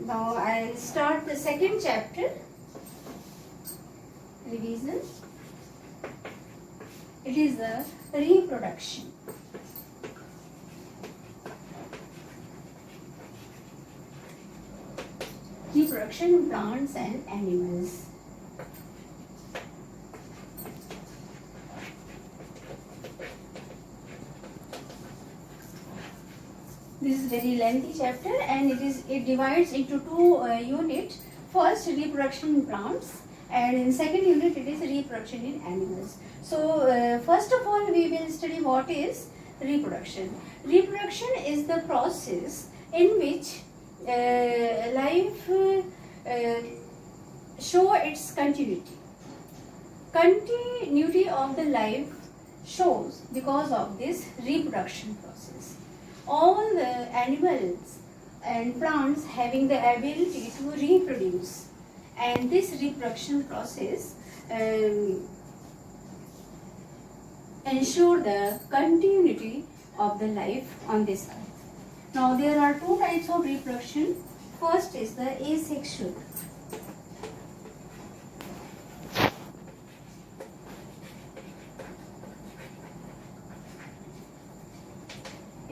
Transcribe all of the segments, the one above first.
Now I'll start the second chapter, revision. It is the reproduction. Reproduction in plants and animals. This is very lengthy chapter, and it divides into two units. First, reproduction in plants, and in second unit it is reproduction in animals. So first of all, we will study what is reproduction. Reproduction is the process in which life show its continuity. Continuity of the life shows because of this reproduction process. All the animals and plants having the ability to reproduce, and this reproduction process ensure the continuity of the life on this earth. Now there are two types of reproduction. First is the asexual.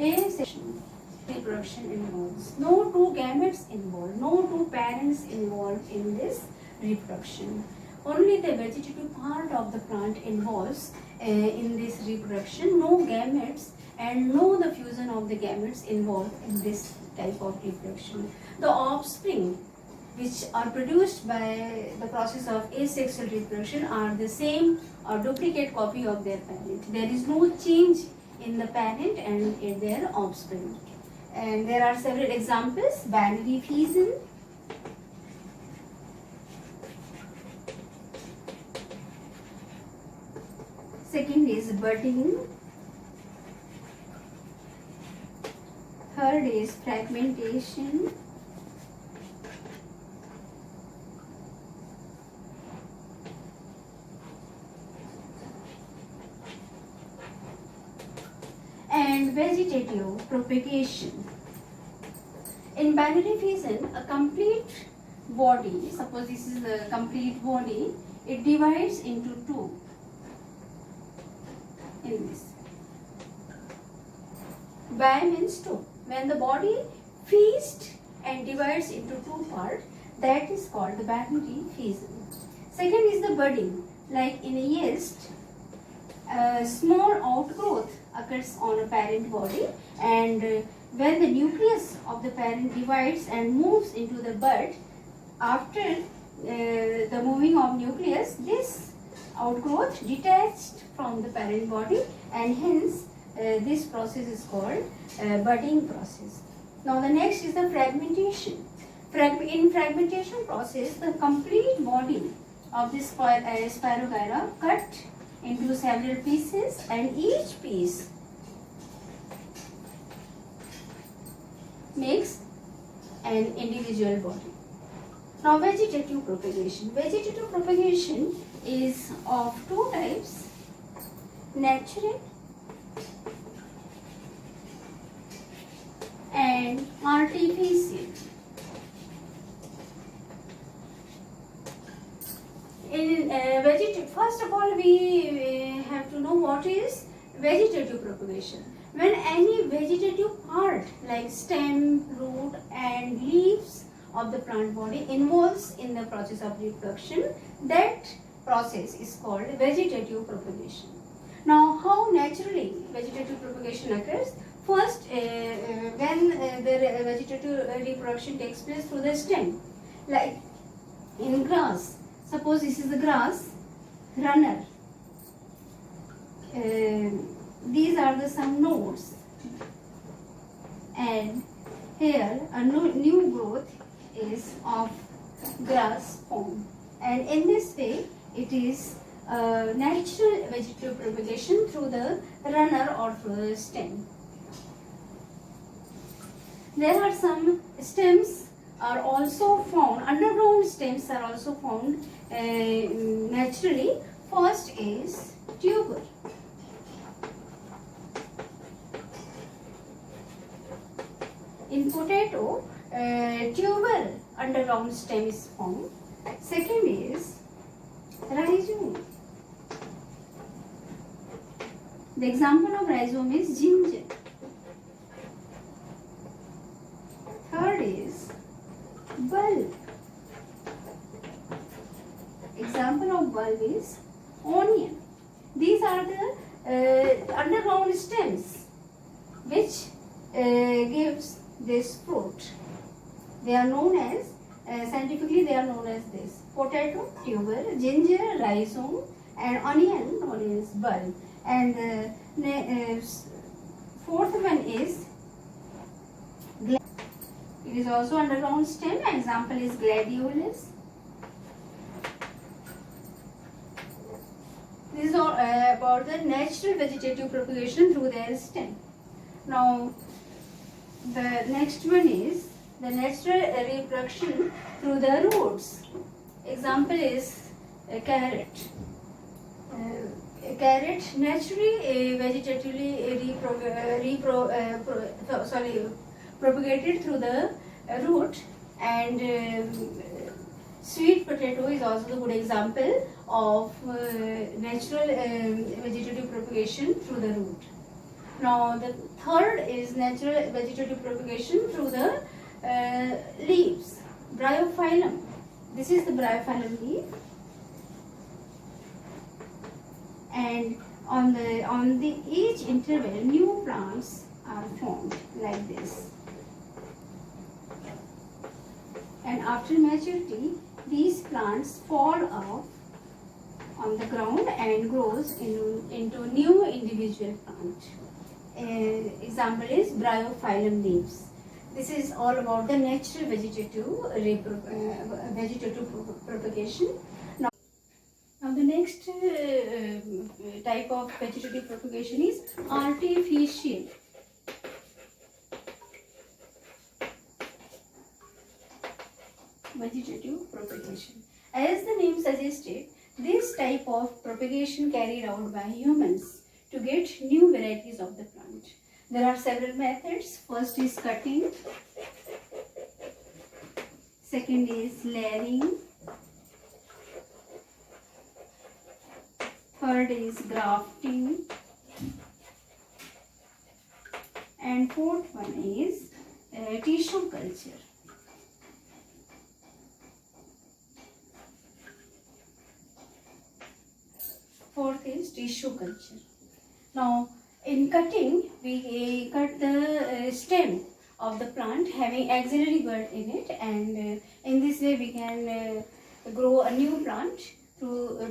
Asexual reproduction involves no two gametes involved, no two parents involved in this reproduction. Only the vegetative part of the plant involves in this reproduction. No gametes and no the fusion of the gametes involved in this type of reproduction. The offspring which are produced by the process of asexual reproduction are the same or duplicate copy of their parent. There is no change in the parent and in their offspring. And there are several examples: binary fission, second is budding, third is fragmentation, and vegetative propagation. In binary fission, a complete body, suppose this is the complete body, it divides into two in this. Bi means two. When the body feasts and divides into two parts, that is called the binary fission. Second is the budding. Like in a yeast, a small outgrowth occurs on a parent body, and when the nucleus of the parent divides and moves into the bud, after the moving of nucleus, this outgrowth detached from the parent body, and hence this process is called budding process. Now the next is the fragmentation. In fragmentation process, the complete body of this Spirogyra cut into several pieces, and each piece makes an individual body. Now vegetative propagation. Vegetative propagation is of two types: natural and artificial. In vegetative, first of all, we have to know what is vegetative propagation. When any vegetative part like stem, root and leaves of the plant body involves in the process of reproduction, that process is called vegetative propagation. Now, how naturally vegetative propagation occurs? First, when the vegetative reproduction takes place through the stem, like in grass. Suppose this is the grass runner. These are the some nodes, and here a new growth is of grass formed, and in this way it is natural vegetative propagation through the runner or through the stem. There are some stems are also found, underground stems are also found naturally. First is tuber. In potato, tuber underground stem is formed. Second is rhizome. The example of rhizome is ginger. Third is bulb. Example of bulb is onion. These are the underground stems which gives this fruit. They are known as, scientifically they are known as this: potato, tuber, ginger, rhizome, and onion known as bulb. And fourth one is it is also underground stem. Example is gladiolus. This is all about the natural vegetative propagation through their stem. Now, the next one is the natural reproduction through the roots. Example is a carrot. A carrot naturally vegetatively propagated through the root, and sweet potato is also a good example of natural vegetative propagation through the root. Now the third is natural vegetative propagation through the leaves. Bryophyllum. This is the bryophyllum leaf, and on the each interval new plants are formed like this. And after maturity, these plants fall off on the ground and grows into new individual plant. Example is bryophyllum leaves. This is all about the natural vegetative propagation. Now the next type of vegetative propagation is artificial. Vegetative propagation. As the name suggested, this type of propagation carried out by humans to get new varieties of the plant. There are several methods. First is cutting. Second is layering. Third is grafting. And fourth one is tissue culture. Fourth is tissue culture. Now, in cutting, we cut the stem of the plant having axillary bud in it, and in this way we can grow a new plant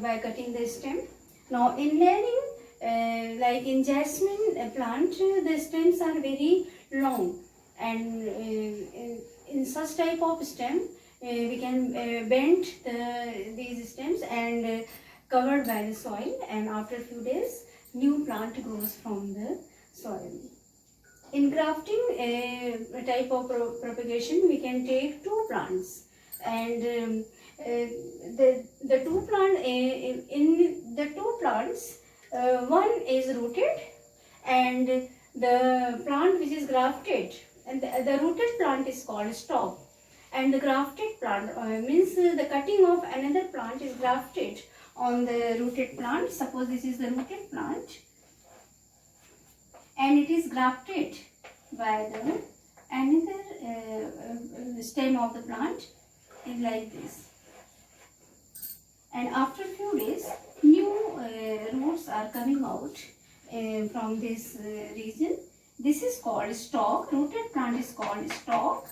by cutting the stem. Now, in layering, like in jasmine plant, the stems are very long, and in such type of stem, we can bend these stems and covered by the soil, and after a few days new plant grows from the soil. In grafting type of propagation, we can take two plants, and the two plant in the two plants, one is rooted, and the plant which is grafted, and the rooted plant is called stalk, and the grafted plant means the cutting of another plant is grafted on the rooted plant. Suppose this is the rooted plant, and it is grafted by the another stem of the plant is like this, and after a few days new roots are coming out from this region. This is called stalk. Rooted plant is called stalk,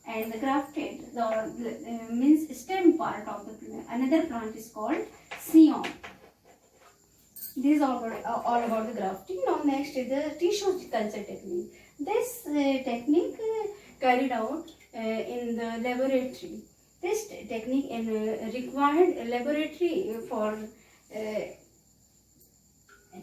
and the grafted means stem part of the another plant is called scion. This is all about the grafting. Now next is the tissue culture technique. This technique carried out in the laboratory. This technique in required laboratory for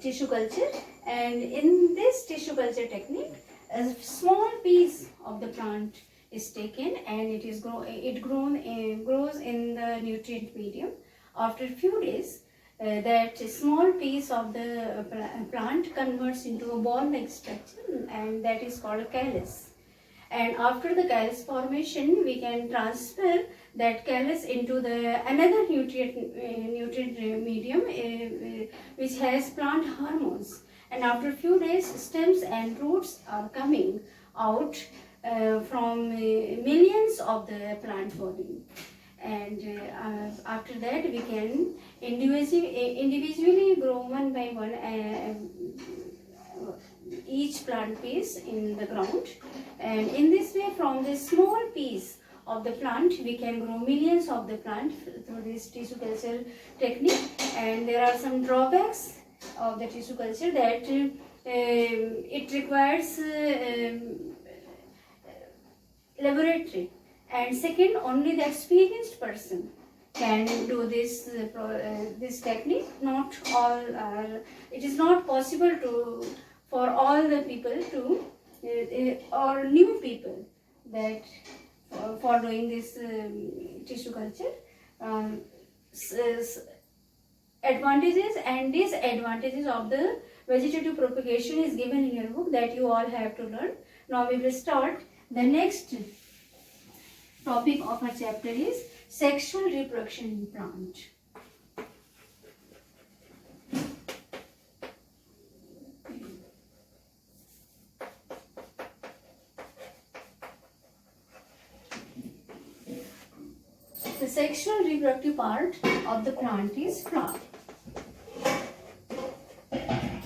tissue culture, and in this tissue culture technique, a small piece of the plant is taken, and it grows in the nutrient medium. After a few days, that small piece of the plant converts into a ball-like structure, and that is called callus. and after the callus formation we can transfer that callus into the another nutrient medium which has plant hormones, and after few days stems and roots are coming out from millions of the plant body, and after that we can individually grow one by one each plant piece in the ground, and in this way from this small piece of the plant we can grow millions of the plant through this tissue culture technique. And there are some drawbacks of the tissue culture, that it requires laboratory, and second, only the experienced person can do this this technique. Not all are, it is not possible to for all the people to or new people that for doing this tissue culture. Advantages and disadvantages of the vegetative propagation is given in your book, that you all have to learn. Now we will start. The next topic of our chapter is sexual reproduction in plant. The sexual reproductive part of the plant is flower.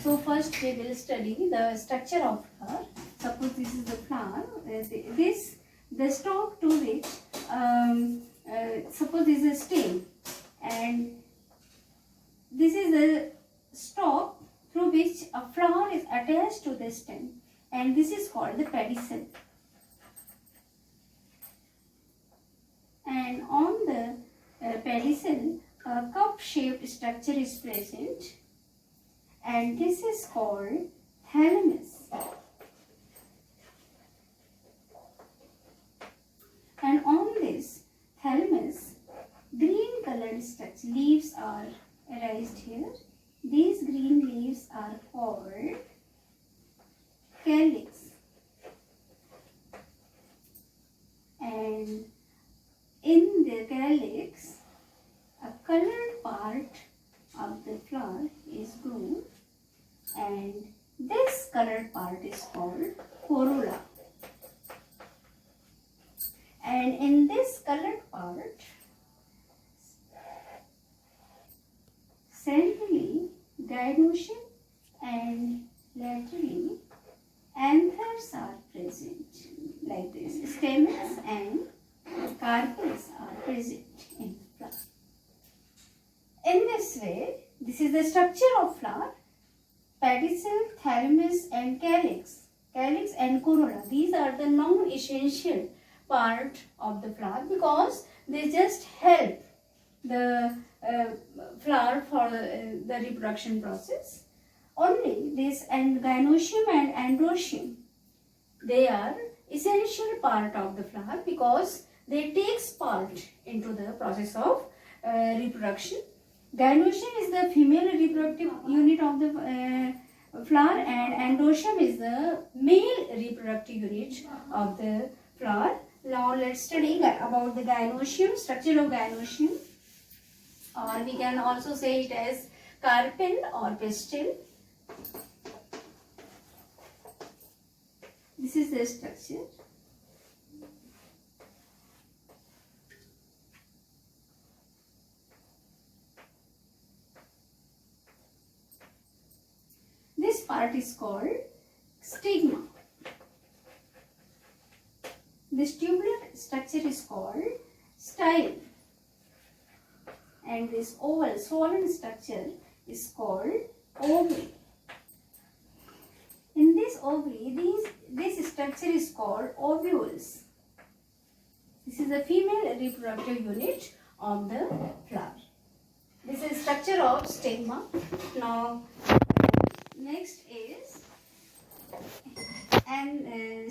So first we will study the structure of flower. Suppose this is the flower. The stalk to which suppose this is a stem, and this is the stalk through which a flower is attached to the stem, and this is called the pedicel. And on the pedicel, a cup-shaped structure is present, and this is called thalamus. And on this thalamus, green colored structure leaves are raised here. These green leaves are called calyx. And in the calyx, a colored part of the flower is grown, and this colored part is called corolla. And in this colored part, centrally gynoecium and laterally anthers are present, like this. Stamens and carpels are present in the flower. In this way, this is the structure of flower: pedicel, thalamus and calyx. Calyx and corolla, these are the non-essential part of the flower, because they just help the flower for the reproduction process. Only this and gynoecium and androecium, they are essential part of the flower, because they takes part into the process of reproduction. Gynoecium is the female reproductive unit of the flower, and androecium is the male reproductive unit of the flower. Now let's study about the gynoecium, structure of gynoecium, or we can also say it as carpel or pistil. This is the structure. This part is called stigma. This tubular structure is called style, and this oval swollen structure is called ovary. In this ovary, this structure is called ovules. This is the female reproductive unit of the flower. This is structure of stigma. Now, next is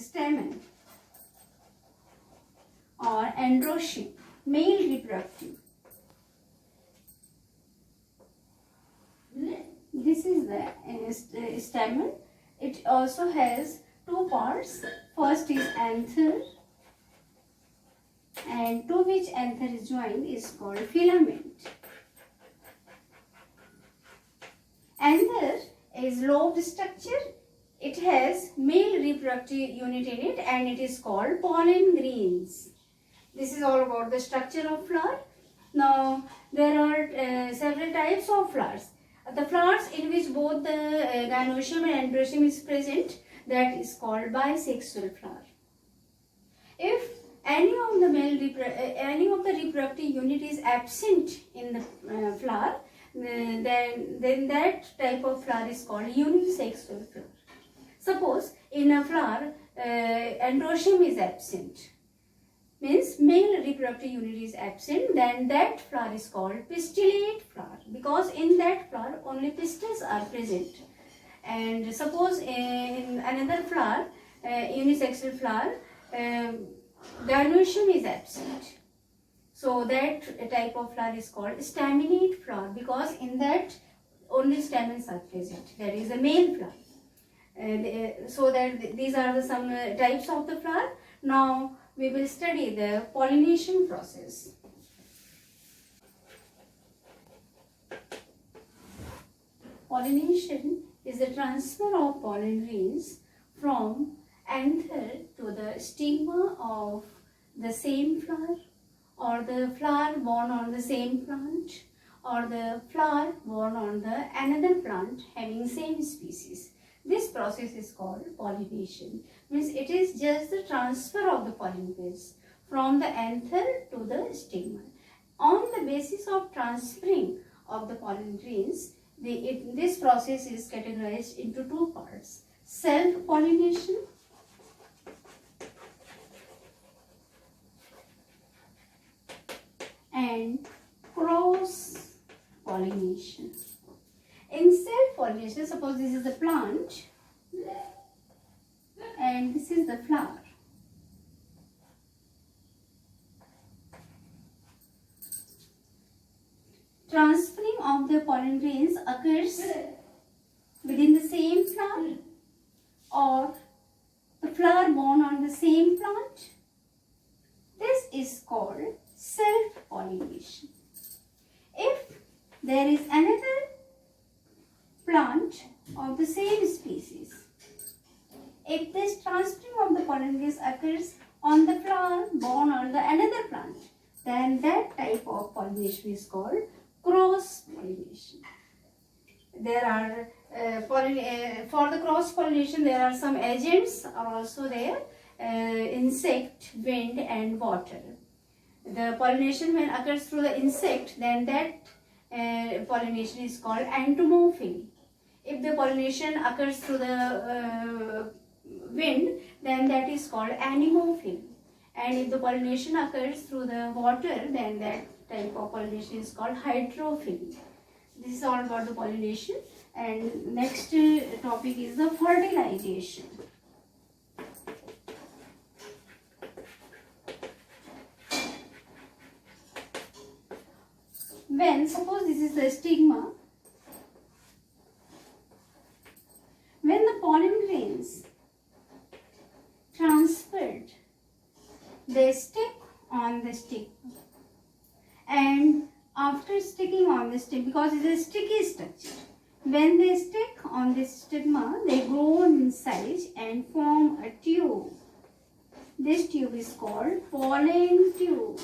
stamen or androecium, male reproductive. This is the stamen. It also has two parts. First is anther, and to which anther is joined is called filament. Anther is lobed structure. It has male reproductive unit in it and it is called pollen grains. This is all about the structure of flower. Now there are several types of flowers. The flowers in which both the gynoecium and androecium is present, that is called bisexual flower. If any of the reproductive unit is absent in the flower, then that type of flower is called unisexual flower. Suppose in a flower androecium is absent, means male reproductive unit is absent, then that flower is called pistillate flower, because in that flower only pistils are present. And suppose in another flower, unisexual flower, gynoecium is absent, so that type of flower is called staminate flower, because in that only stamens are present. That is a male flower. So that these are some types of the flower. Now we will study the pollination process. Pollination is the transfer of pollen grains from anther to the stigma of the same flower, or the flower born on the same plant, or the flower born on the another plant having same species. This process is called pollination. Means it is just the transfer of the pollen grains from the anther to the stigma. On the basis of transferring of the pollen grains, this process is categorized into two parts: self-pollination and cross-pollination. In self-pollination, suppose this is the plant and this is the flower. Transferring of the pollen grains occurs within the same flower or the flower born on the same plant. This is called self-pollination. If there is another plant of the same species, if this transferring of the pollen grains occurs on the flower born on the another plant, then that type of pollination is called cross-pollination. There are for the cross-pollination there are some agents are also there: insect, wind and water. The pollination when occurs through the insect, then that pollination is called entomophily. If the pollination occurs through the wind, then that is called anemophily. And if the pollination occurs through the water, then that type of pollination is called hydrophily. This is all about the pollination. And next topic is the fertilization. When, suppose this is the stigma, when the pollen grains transferred, they stick on the stigma, and after sticking on the stigma, because it is a sticky structure, when they stick on this stigma, they grow in size and form a tube. This tube is called pollen tube.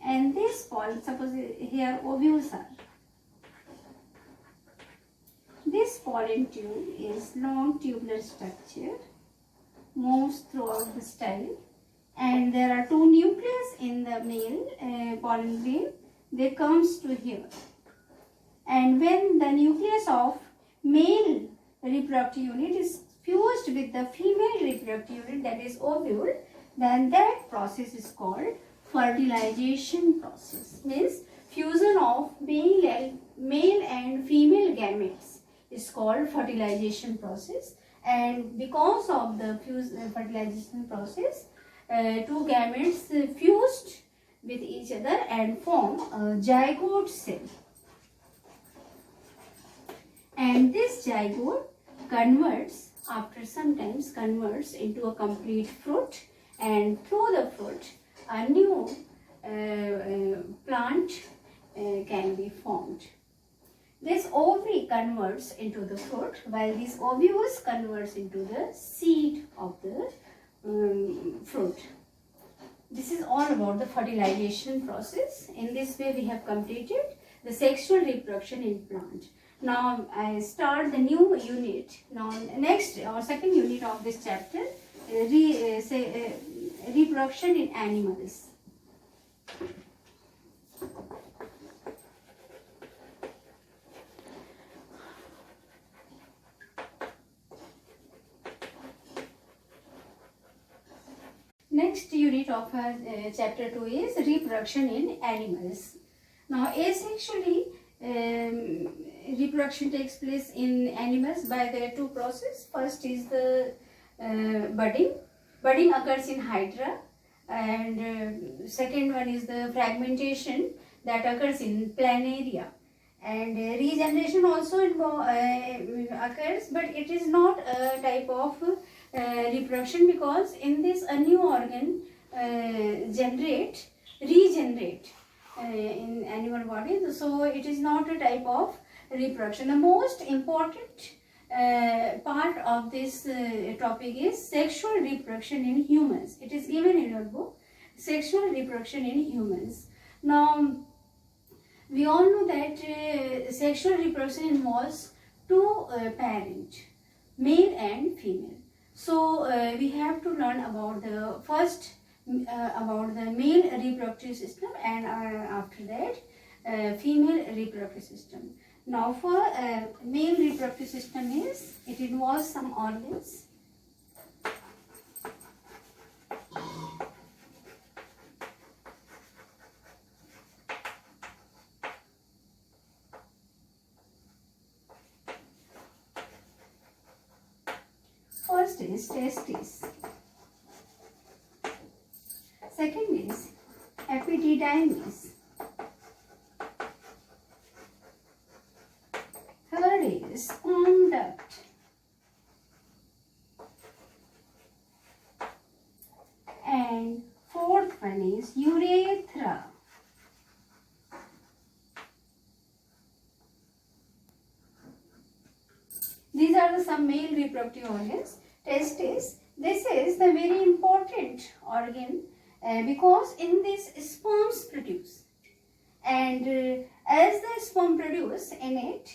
And this pollen, suppose here ovules are. This pollen tube is long tubular structure, moves throughout the style, and there are two nucleus in the male pollen grain. They comes to here, and when the nucleus of male reproductive unit is fused with the female reproductive unit, that is ovule, then that process is called fertilization process. Means fusion of male and female gametes is called fertilization process. And because of the fertilization process, two gametes fused with each other and form a zygote cell. And this zygote converts after some times converts into a complete fruit, and through the fruit a new plant can be formed. This ovary converts into the fruit, while this ovus converts into the seed of the fruit. This is all about the fertilization process. In this way we have completed the sexual reproduction in plant. Now I start the new unit. Now next or second unit of this chapter, reproduction in animals. Next unit of our chapter 2 is reproduction in animals. Now asexually reproduction takes place in animals by the two processes. First is the budding. Budding occurs in hydra, and second one is the fragmentation that occurs in planaria. And regeneration also occurs, but it is not a type of reproduction, because in this a new organ regenerate in animal body, so it is not a type of reproduction. The most important part of this topic is sexual reproduction in humans. It is given in your book, sexual reproduction in humans. Now we all know that sexual reproduction involves two parents, male and female. So we have to learn about the first about the male reproductive system, and after that female reproductive system. Now for male reproductive system is, it involves some organs. First is testes. Second is epididymis. Third is sperm duct. And fourth one is urethra. These are the some male reproductive organs. Testes, this is the very important organ because in this sperms produce, and as the sperm produce in it,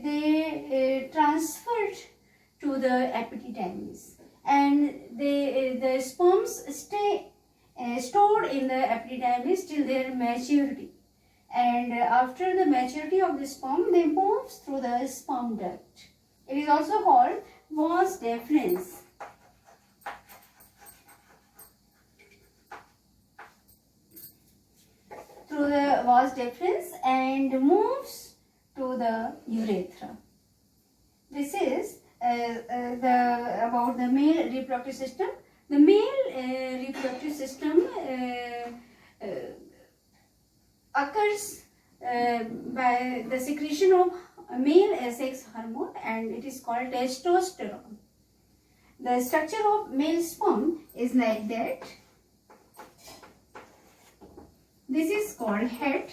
they transferred to the epididymis, and the sperms stay stored in the epididymis till their maturity, and after the maturity of the sperm they move through the sperm duct. It is also called vas deferens. Through the vas deferens and moves to the urethra. This is about the male reproductive system. The male reproductive system occurs by the secretion of male sex hormone, and it is called testosterone. The structure of male sperm is like that. This is called head,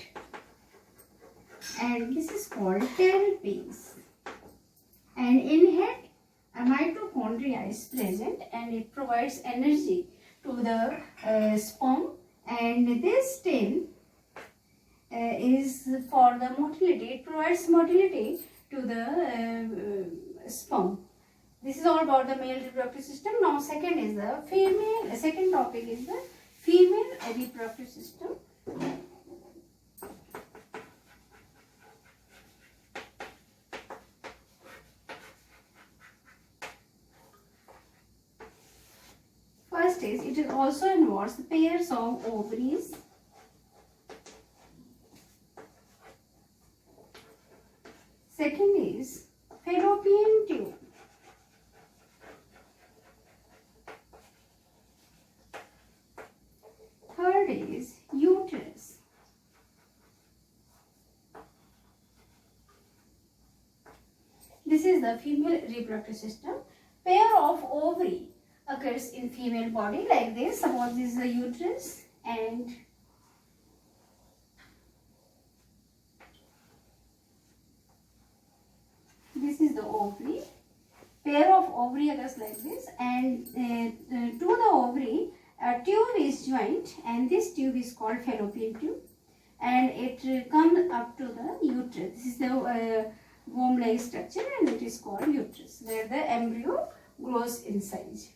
and this is called tail piece. And in head, a mitochondria is present, and it provides energy to the sperm, and this tail is for the motility. It provides motility to the sperm. This is all about the male reproductive system. Now second is the female. Second topic is the female reproductive system. First is, it also involves pairs of ovaries. Second is fallopian tube. Third is uterus. This is the female reproductive system. Pair of ovary occurs in female body like this. Suppose this is the uterus and this is the ovary. Pair of ovary occurs like this, and to the ovary a tube is joined, and this tube is called fallopian tube, and it comes up to the uterus. This is the womb-like structure, and it is called uterus, where the embryo grows in size.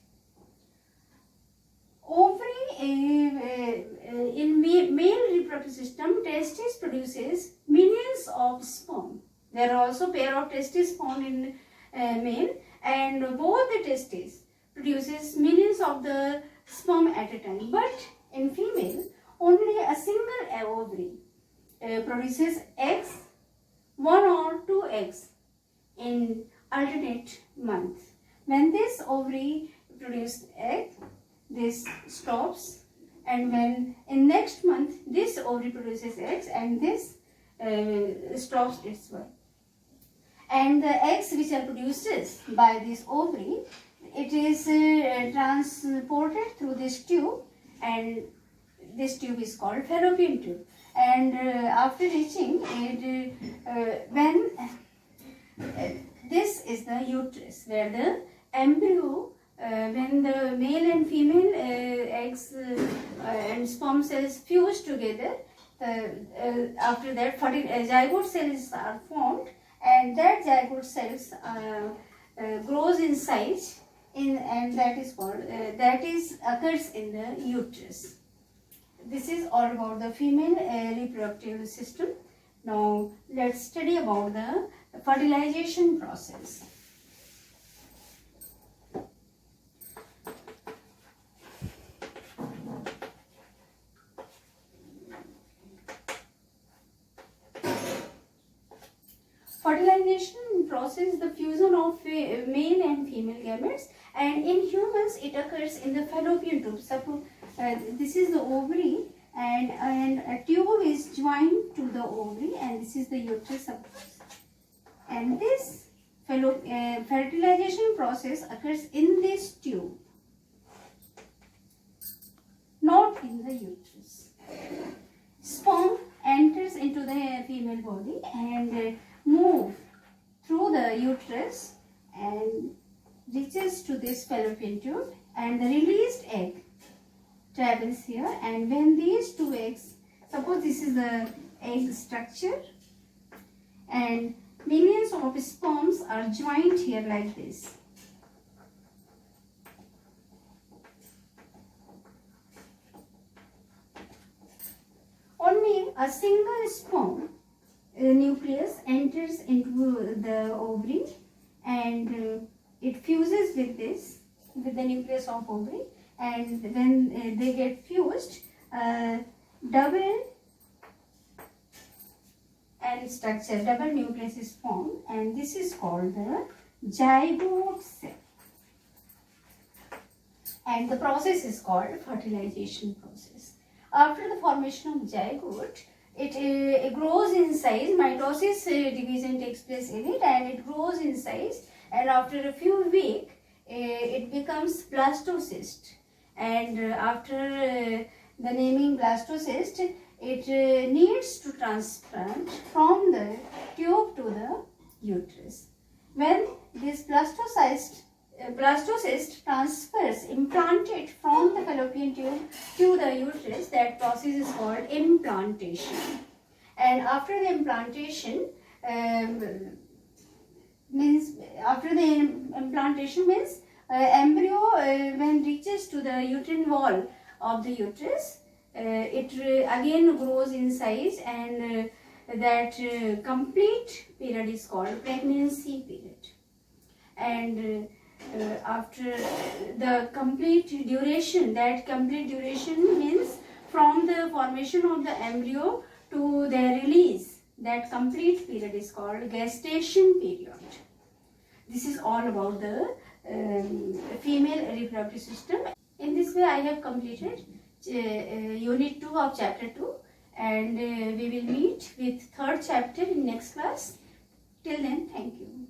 Ovary in male reproductive system, testis produces millions of sperm. There are also pair of testes found in male, and both the testes produces millions of the sperm at a time. But in female, only a single ovary produces eggs, 1 or 2 eggs in alternate months. When this ovary produces egg, this stops, and when in next month this ovary produces eggs, and this stops its work. And the eggs which are produced by this ovary, it is transported through this tube, and this tube is called fallopian tube. And after reaching it, this is the uterus, where the embryo, when the male and female eggs and sperm cells fuse together, after that zygote cells are formed, and that zygote cells grows in size, and that is called occurs in the uterus. This is all about the female reproductive system. Now let's study about the fertilization process. Fertilization process is the fusion of male and female gametes, and in humans it occurs in the fallopian tube. Suppose this is the ovary, and a tube is joined to the ovary, and this is the uterus, suppose. And this fertilization process occurs in this tube, not in the uterus. Sperm enters into the female body and move through the uterus and reaches to this fallopian tube, and the released egg travels here. And when these two eggs, suppose this is the egg structure, and millions of sperms are joined here like this. Only a single sperm nucleus enters into the ovary, and it fuses with the nucleus of ovary, and when they get fused, double nucleus is formed, and this is called the zygote cell, and the process is called fertilization process. After the formation of zygote, it grows in size. Mitosis division takes place in it, and it grows in size, and after a few weeks it becomes blastocyst, and after the naming blastocyst, it needs to transplant from the tube to the uterus. When this blastocyst transfers, implanted from the fallopian tube to the uterus, that process is called implantation. And after the implantation means embryo when reaches to the uterine wall of the uterus, it again grows in size, and that complete period is called pregnancy period. And after the complete duration, means from the formation of the embryo to their release, that complete period is called gestation period. This is all about the female reproductive system. In this way, I have completed unit 2 of chapter 2, and we will meet with third chapter in next class. Till then, thank you.